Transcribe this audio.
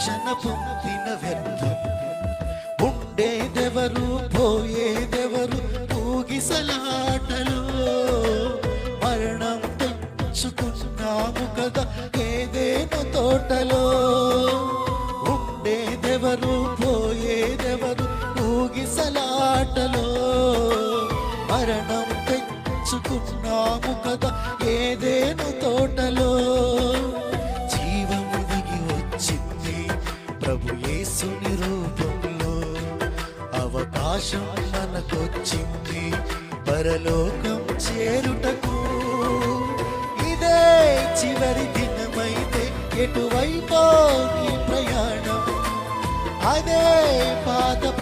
రక్షణ పొందిన వ్యర్థం. ఉండేదెవరు పోయేదెవరు ఊగిసలాటలో, మరణం తెచ్చుకున్నాము కదా ఏదేను తోటలో. ఉండేదెవరు పోయేదెవరు ఊగిసలాటలో, మరణం తెచ్చుకున్నాము కదా ఏదేను తోటలో. జీవము దిగి వచ్చింది ప్రభు యేసుని రూపంలో, అవకాశం మనకొచ్చింది పరలోకం చేరుటకు. ఇదే చివరి దినమైతే ఎటువైపో ఈ ప్రయాణం, అదే పాత